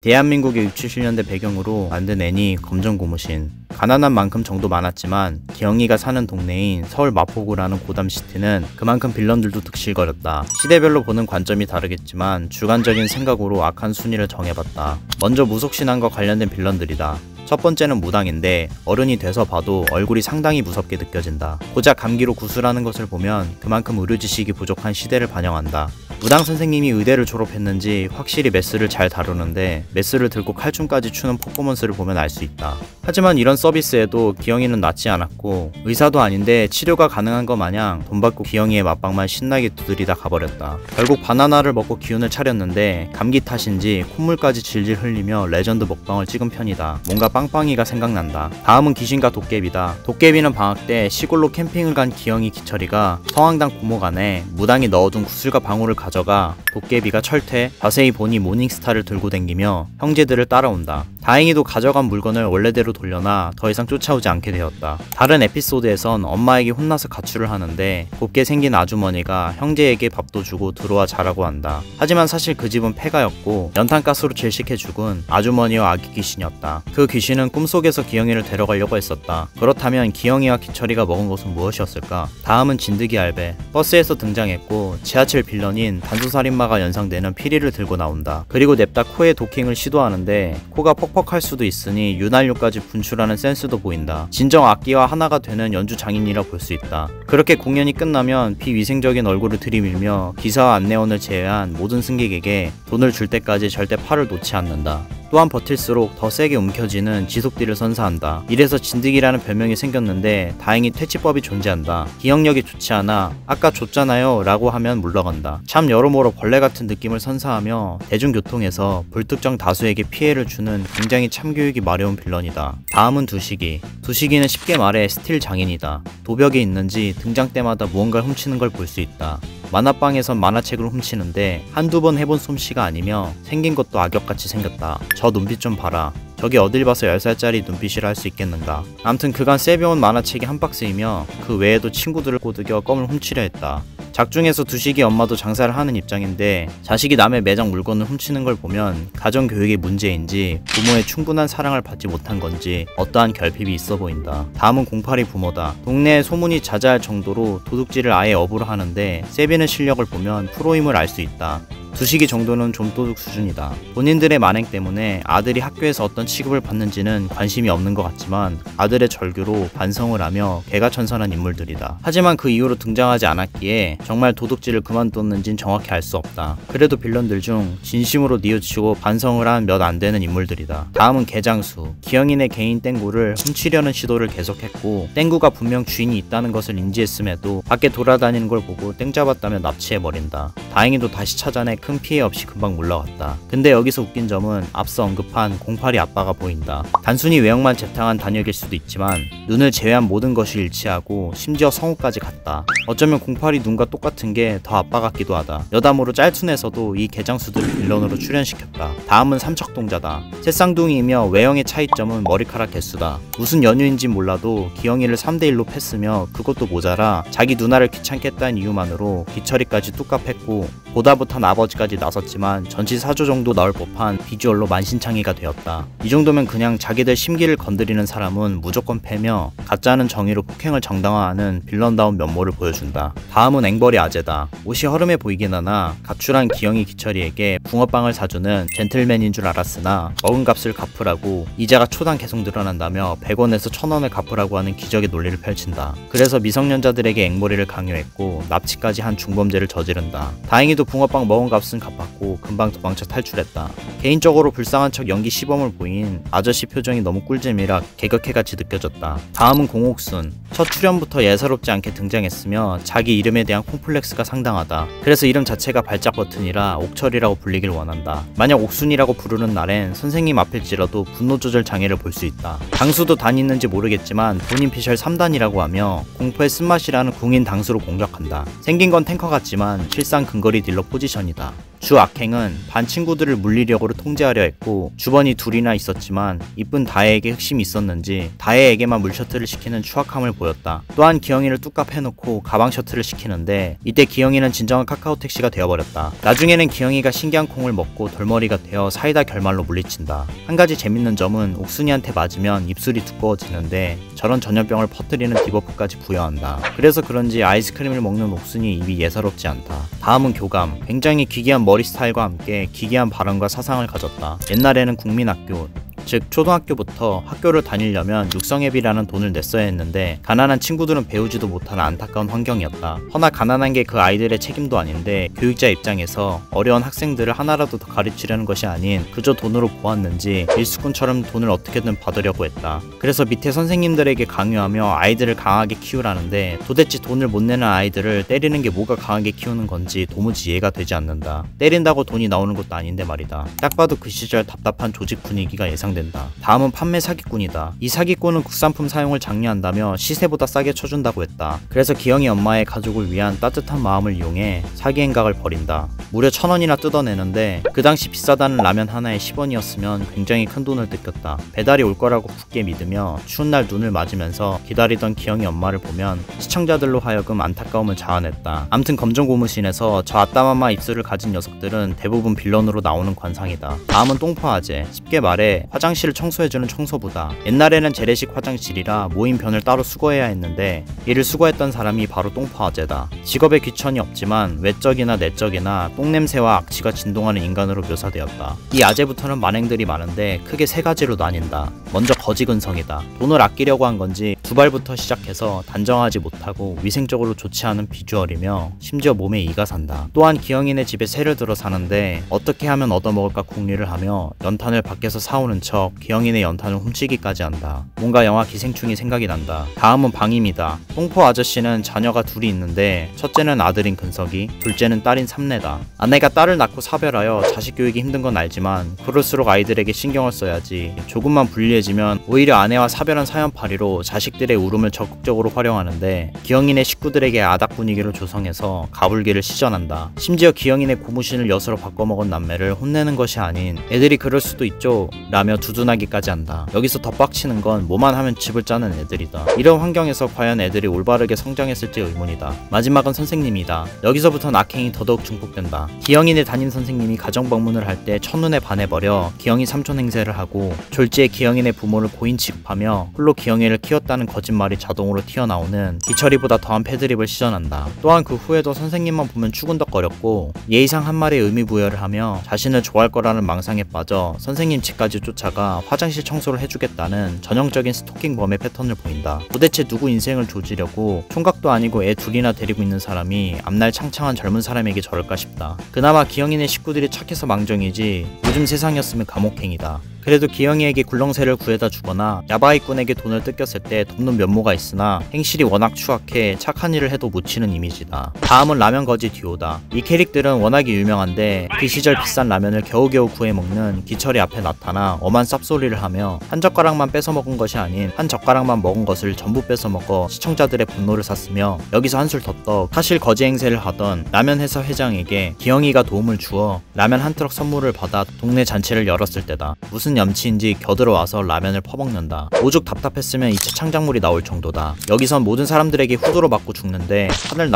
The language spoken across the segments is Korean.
대한민국의 60~70년대 배경으로 만든 애니 검정고무신. 가난한 만큼 정도 많았지만 기영이가 사는 동네인 서울 마포구라는 고담시티는 그만큼 빌런들도 득실거렸다. 시대별로 보는 관점이 다르겠지만 주관적인 생각으로 악한 순위를 정해봤다. 먼저 무속신앙과 관련된 빌런들이다. 첫 번째는 무당인데 어른이 돼서 봐도 얼굴이 상당히 무섭게 느껴진다. 고작 감기로 구술하는 것을 보면 그만큼 의료 지식이 부족한 시대를 반영한다. 무당 선생님이 의대를 졸업했는지 확실히 메스를 잘 다루는데 메스를 들고 칼춤까지 추는 퍼포먼스를 보면 알 수 있다. 하지만 이런 서비스에도 기영이는 낫지 않았고 의사도 아닌데 치료가 가능한 것 마냥 돈 받고 기영이의 맞방만 신나게 두드리다 가버렸다. 결국 바나나를 먹고 기운을 차렸는데 감기 탓인지 콧물까지 질질 흘리며 레전드 먹방을 찍은 편이다. 뭔가 빵빵이가 생각난다. 다음은 귀신과 도깨비다. 도깨비는 방학 때 시골로 캠핑을 간 기영이 기철이가 성황당 고목안에 무당이 넣어둔 구슬과 방울을 가져가 도깨비가 철퇴, 자세히 보니 모닝스타를 들고 댕기며 형제들을 따라온다. 다행히도 가져간 물건을 원래대로 돌려놔 더 이상 쫓아오지 않게 되었다. 다른 에피소드에선 엄마에게 혼나서 가출을 하는데 곱게 생긴 아주머니가 형제에게 밥도 주고 들어와 자라고 한다. 하지만 사실 그 집은 폐가였고 연탄가스로 질식해 죽은 아주머니와 아기 귀신이었다. 그 귀신은 꿈속에서 기영이를 데려가려고 했었다. 그렇다면 기영이와 기철이가 먹은 것은 무엇이었을까? 다음은 진드기 알베. 버스에서 등장했고 지하철 빌런인 단소살인마가 연상되는 피리를 들고 나온다. 그리고 냅다 코에 도킹을 시도하는데 코가 퍽퍽할 수도 있으니 윤활유까지 분출하는 센스도 보인다. 진정 악기와 하나가 되는 연주 장인이라 볼 수 있다. 그렇게 공연이 끝나면 비위생적인 얼굴을 들이밀며 기사와 안내원을 제외한 모든 승객에게 돈을 줄 때까지 절대 팔을 놓지 않는다. 또한 버틸수록 더 세게 움켜쥐는 지속딜을 선사한다. 이래서 진드기라는 별명이 생겼는데 다행히 퇴치법이 존재한다. 기억력이 좋지 않아 아까 줬잖아요 라고 하면 물러간다. 참 여러모로 벌레 같은 느낌을 선사하며 대중교통에서 불특정 다수에게 피해를 주는 굉장히 참교육이 마려운 빌런이다. 다음은 두식이. 두식이는 쉽게 말해 스틸 장인이다. 도벽에 있는지 등장 때마다 무언가를 훔치는 걸 볼 수 있다. 만화방에선 만화책을 훔치는데 한두 번 해본 솜씨가 아니며 생긴 것도 악역같이 생겼다. 저 눈빛 좀 봐라. 저게 어딜 봐서 10살짜리 눈빛이라 할 수 있겠는가. 암튼 그간 세배운 만화책이 한 박스이며 그 외에도 친구들을 꼬드겨 껌을 훔치려 했다. 작중에서 두식이 엄마도 장사를 하는 입장인데 자식이 남의 매장 물건을 훔치는 걸 보면 가정교육의 문제인지 부모의 충분한 사랑을 받지 못한 건지 어떠한 결핍이 있어 보인다. 다음은 082 부모다. 동네에 소문이 자자할 정도로 도둑질을 아예 업으로 하는데 세비는 실력을 보면 프로임을 알 수 있다. 두식이 정도는 좀도둑 수준이다. 본인들의 만행 때문에 아들이 학교에서 어떤 취급을 받는지는 관심이 없는 것 같지만 아들의 절규로 반성을 하며 개가천선한 인물들이다. 하지만 그 이후로 등장하지 않았기에 정말 도둑질을 그만뒀는진 정확히 알 수 없다. 그래도 빌런들 중 진심으로 뉘우치고 반성을 한 몇 안 되는 인물들이다. 다음은 개장수. 기영인의 개인 땡구를 훔치려는 시도를 계속했고 땡구가 분명 주인이 있다는 것을 인지했음에도 밖에 돌아다니는 걸 보고 땡 잡았다며 납치해버린다. 다행히도 다시 찾아내 큰 피해 없이 금방 물러갔다. 근데 여기서 웃긴 점은 앞서 언급한 082 아빠가 보인다. 단순히 외형만 재탕한 단역일 수도 있지만 눈을 제외한 모든 것이 일치하고 심지어 성우까지 같다. 어쩌면 082 눈과 똑같은 게 더 아빠 같기도 하다. 여담으로 짤툰에서도 이 개장수들을 빌런으로 출연시켰다. 다음은 삼척동자다. 새 쌍둥이이며 외형의 차이점은 머리카락 개수다. 무슨 연유인진 몰라도 기영이를 3대1로 패스며 그것도 모자라 자기 누나를 귀찮게 했다는 이유만으로 기철이까지 뚝갑 했고 보다 못한 아버지까지 나섰지만 전치사조 정도 나올 법한 비주얼로 만신창이가 되었다. 이 정도면 그냥 자기들 심기를 건드리는 사람은 무조건 패며 가짜는 정의로 폭행을 정당화하는 빌런다운 면모를 보여준다. 다음은 앵벌이 아재다. 옷이 허름해 보이긴 하나 가출한 기영이 기철이에게 붕어빵을 사주는 젠틀맨인 줄 알았으나 먹은 값을 갚으라고 이자가 초당 계속 늘어난다며 100원에서 1000원을 갚으라고 하는 기적의 논리를 펼친다. 그래서 미성년자들에게 앵벌이를 강요했고 납치까지 한 중범죄를 저지른다. 다행히도 붕어빵 먹은 값은 갚았고 금방 도망쳐 탈출했다. 개인적으로 불쌍한 척 연기 시범을 보인 아저씨 표정이 너무 꿀잼이라 개그캐같이 느껴졌다. 다음은 공옥순. 첫 출연부터 예사롭지 않게 등장했으며 자기 이름에 대한 콤플렉스가 상당하다. 그래서 이름 자체가 발작 버튼이라 옥철이라고 불리길 원한다. 만약 옥순이라고 부르는 날엔 선생님 앞일지라도 분노 조절 장애를 볼 수 있다. 당수도 단 있는지 모르겠지만 본인 피셜 3단이라고 하며 공포의 쓴맛이라는 궁인 당수로 공격한다. 생긴 건 탱커 같지만 실상 근거리 딜러 포지션이다. 주 악행은 반 친구들을 물리력으로 통제하려 했고 주번이 둘이나 있었지만 이쁜 다혜에게 흑심이 있었는지 다혜에게만 물셔틀을 시키는 추악함을 보였다. 또한 기영이를 뚝갑 해놓고 가방 셔틀을 시키는데 이때 기영이는 진정한 카카오 택시가 되어버렸다. 나중에는 기영이가 신기한 콩을 먹고 돌머리가 되어 사이다 결말로 물리친다. 한 가지 재밌는 점은 옥순이한테 맞으면 입술이 두꺼워지는데 저런 전염병을 퍼뜨리는 디버프까지 부여한다. 그래서 그런지 아이스크림을 먹는 옥순이 입이 예사롭지 않다. 다음은 교감. 굉장히 기괴한 머리 스타일과 함께 기괴한 발언과 사상을 가졌다. 옛날에는 국민학교, 즉 초등학교부터 학교를 다니려면 육성회비라는 돈을 냈어야 했는데 가난한 친구들은 배우지도 못하는 안타까운 환경이었다. 허나 가난한 게 그 아이들의 책임도 아닌데 교육자 입장에서 어려운 학생들을 하나라도 더 가르치려는 것이 아닌 그저 돈으로 보았는지 일수꾼처럼 돈을 어떻게든 받으려고 했다. 그래서 밑에 선생님들에게 강요하며 아이들을 강하게 키우라는데 도대체 돈을 못 내는 아이들을 때리는 게 뭐가 강하게 키우는 건지 도무지 이해가 되지 않는다. 때린다고 돈이 나오는 것도 아닌데 말이다. 딱 봐도 그 시절 답답한 조직 분위기가 예상된다. 다음은 판매 사기꾼이다. 이 사기꾼은 국산품 사용을 장려한다며 시세보다 싸게 쳐준다고 했다. 그래서 기영이 엄마의 가족을 위한 따뜻한 마음을 이용해 사기 행각을 벌인다. 무려 1,000원이나 뜯어내는데 그 당시 비싸다는 라면 하나에 10원이었으면 굉장히 큰 돈을 뜯겼다. 배달이 올 거라고 굳게 믿으며 추운 날 눈을 맞으면서 기다리던 기영이 엄마를 보면 시청자들로 하여금 안타까움을 자아냈다. 암튼 검정고무신에서 저 아따맘마 입술을 가진 녀석들은 대부분 빌런으로 나오는 관상이다. 다음은 똥포 아재. 쉽게 말해 화장실을 청소해주는 청소부다. 옛날에는 재래식 화장실이라 모인 변을 따로 수거해야 했는데 이를 수거했던 사람이 바로 똥포 아재다. 직업에 귀천이 없지만 외적이나 내적이나 똥냄새와 악취가 진동하는 인간으로 묘사되었다. 이 아재부터는 만행들이 많은데 크게 세 가지로 나뉜다. 먼저 거지근성이다. 돈을 아끼려고 한 건지 두 발부터 시작해서 단정하지 못하고 위생적으로 좋지 않은 비주얼이며 심지어 몸에 이가 산다. 또한 기영이네 집에 새를 들어 사는데 어떻게 하면 얻어먹을까 궁리를 하며 연탄을 밖에서 사오는 척 기영이네 연탄을 훔치기까지 한다. 뭔가 영화 기생충이 생각이 난다. 다음은 방임이다. 똥포 아저씨는 자녀가 둘이 있는데 첫째는 아들인 근석이, 둘째는 딸인 삼내다. 아내가 딸을 낳고 사별하여 자식 교육이 힘든 건 알지만 그럴수록 아이들에게 신경을 써야지. 조금만 불리해지면 오히려 아내와 사별한 사연팔이로 자식들의 울음을 적극적으로 활용하는데 기영이네 식구들에게 아닥 분위기를 조성해서 가불기를 시전한다. 심지어 기영이네 고무신을 엿으로 바꿔먹은 남매를 혼내는 것이 아닌 애들이 그럴 수도 있죠 라며 두둔하기까지 한다. 여기서 더 빡치는 건 뭐만 하면 집을 짜는 애들이다. 이런 환경에서 과연 애들이 올바르게 성장했을지 의문이다. 마지막은 선생님이다. 여기서부터 악행이 더더욱 증폭된다. 기영이네 담임 선생님이 가정방문을 할 때 첫눈에 반해버려 기영이 삼촌 행세를 하고 졸지에 기영이네 부모를 고인 취급하며 홀로 기영이를 키웠다는 거짓말이 자동으로 튀어나오는 기철이보다 더한 패드립을 시전한다. 또한 그 후에도 선생님만 보면 추근덕거렸고 예의상 한 말에 의미부여를 하며 자신을 좋아할 거라는 망상에 빠져 선생님 집까지 쫓아가 화장실 청소를 해주겠다는 전형적인 스토킹범의 패턴을 보인다. 도대체 누구 인생을 조지려고 총각도 아니고 애 둘이나 데리고 있는 사람이 앞날 창창한 젊은 사람에게 저럴까 싶다. 그나마 기영이네 식구들이 착해서 망정이지 요즘 세상이었으면 감옥행이다. 그래도 기영이에게 굴렁쇠를 구해다 주거나 야바이꾼에게 돈을 뜯겼을 때 돕는 면모가 있으나 행실이 워낙 추악해 착한 일을 해도 못 치는 이미지다. 다음은 라면 거지 듀오다. 이 캐릭들은 워낙에 유명한데 그 시절 비싼 라면을 겨우겨우 구해 먹는 기철이 앞에 나타나 엄한 쌉소리를 하며 한 젓가락만 뺏어 먹은 것이 아닌 한 젓가락만 먹은 것을 전부 뺏어 먹어 시청자들의 분노를 샀으며 여기서 한술 더 떠 사실 거지 행세를 하던 라면 회사 회장에게 기영이가 도움을 주어 라면 한 트럭 선물을 받아 동네 잔치를 열었을 때다. 무슨 염치인지 겨들어와서 라면을 퍼먹는다. 오죽 답답했으면 이체 창작물이 나올 정도다. 여기선 모든 사람들에게 후두로 맞고 죽는데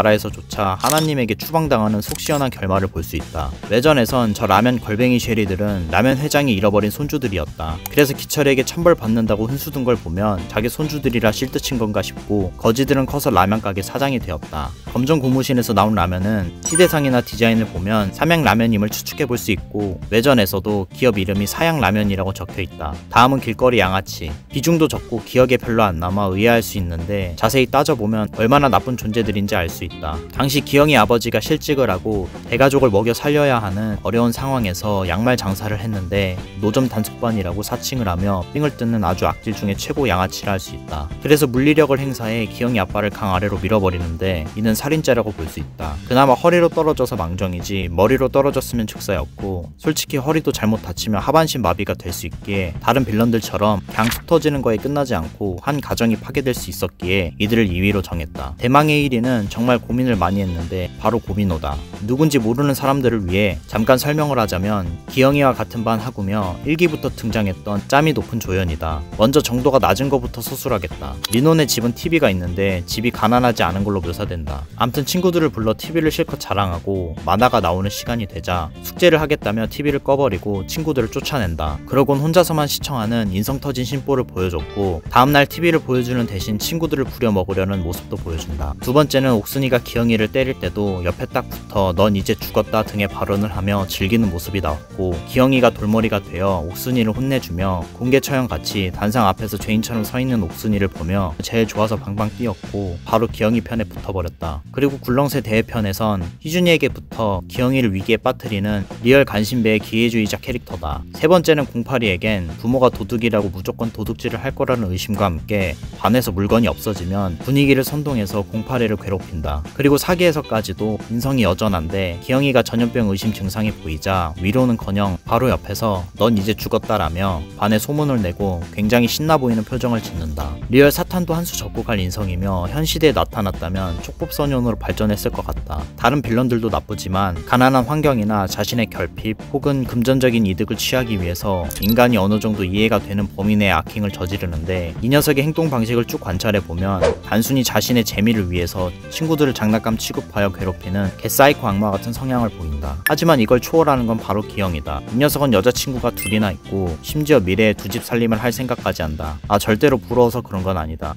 하늘나라에서조차 하나님에게 추방당하는 속 시원한 결말을 볼 수 있다. 외전에선 저 라면 걸뱅이 쉐리들은 라면 회장이 잃어버린 손주들이었다. 그래서 기철에게 천벌 받는다고 훈수둔 걸 보면 자기 손주들이라 실드친 건가 싶고 거지들은 커서 라면 가게 사장이 되었다. 검정 고무신에서 나온 라면은 시대상이나 디자인을 보면 삼양라면임을 추측해볼 수 있고 외전에서도 기업 이름이 사양라면이라고 적혀있다. 다음은 길거리 양아치. 비중도 적고 기억에 별로 안 남아 의아할 수 있는데 자세히 따져보면 얼마나 나쁜 존재들인지 알 수 있다. 당시 기영이 아버지가 실직을 하고 대가족을 먹여 살려야 하는 어려운 상황에서 양말 장사를 했는데 노점 단속반이라고 사칭을 하며 삥을 뜯는 아주 악질 중에 최고 양아치라 할 수 있다. 그래서 물리력을 행사해 기영이 아빠를 강 아래로 밀어버리는데 이는 살인죄라고 볼 수 있다. 그나마 허리로 떨어져서 망정이지 머리로 떨어졌으면 즉사였고 솔직히 허리도 잘못 다치면 하반신 마비가 될 수 있기에 다른 빌런들처럼 그냥 속 터지는 거에 끝나지 않고 한 가정이 파괴될 수 있었기에 이들을 2위로 정했다. 대망의 1위는 정말 고민을 많이 했는데 바로 고민호다. 누군지 모르는 사람들을 위해 잠깐 설명을 하자면 기영이와 같은 반 하구며 1기부터 등장했던 짬이 높은 조연이다. 먼저 정도가 낮은 것부터 서술하겠다. 민호네 집은 TV가 있는데 집이 가난하지 않은 걸로 묘사된다. 암튼 친구들을 불러 TV를 실컷 자랑하고 만화가 나오는 시간이 되자 숙제를 하겠다며 TV를 꺼버리고 친구들을 쫓아낸다. 그러곤 혼자서만 시청하는 인성 터진 심보를 보여줬고 다음날 TV를 보여주는 대신 친구들을 부려먹으려는 모습도 보여준다. 두 번째는 옥순이가 기영이를 때릴 때도 옆에 딱 붙어 넌 이제 죽었다 등의 발언을 하며 즐기는 모습이 나왔고 기영이가 돌머리가 되어 옥순이를 혼내주며 공개 처형같이 단상 앞에서 죄인처럼 서있는 옥순이를 보며 제일 좋아서 방방 뛰었고 바로 기영이 편에 붙어버렸다. 그리고 굴렁쇠 대회편에선 희준이에게 붙어 기영이를 위기에 빠뜨리는 리얼 간신배의 기회주의자 캐릭터다. 세 번째는 08이에겐 부모가 도둑이라고 무조건 도둑질을 할 거라는 의심과 함께 반에서 물건이 없어지면 분위기를 선동해서 08이를 괴롭힌다. 그리고 4기에서까지도 인성이 여전한데 기영이가 전염병 의심 증상이 보이자 위로는커녕 바로 옆에서 넌 이제 죽었다라며 반에 소문을 내고 굉장히 신나 보이는 표정을 짓는다. 리얼 사탄도 한 수 접고 갈 인성이며 현 시대에 나타났다면 촉법소년으로 발전했을 것 같다. 다른 빌런들도 나쁘지만 가난한 환경이나 자신의 결핍 혹은 금전적인 이득을 취하기 위해서 인간이 어느 정도 이해가 되는 범위 내의 악행을 저지르는데 이 녀석의 행동 방식을 쭉 관찰해보면 단순히 자신의 재미를 위해서 친구들을 장난감 취급하여 괴롭히는 개사이코 악마 같은 성향을 보인다. 하지만 이걸 초월하는 건 바로 기영이다. 이 녀석은 여자친구가 둘이나 있고 심지어 미래에 두 집 살림을 할 생각까지 한다. 절대로 부러워서 그런 건 아니다.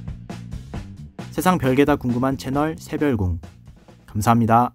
세상 별게 다 궁금한 채널 새별궁. 감사합니다.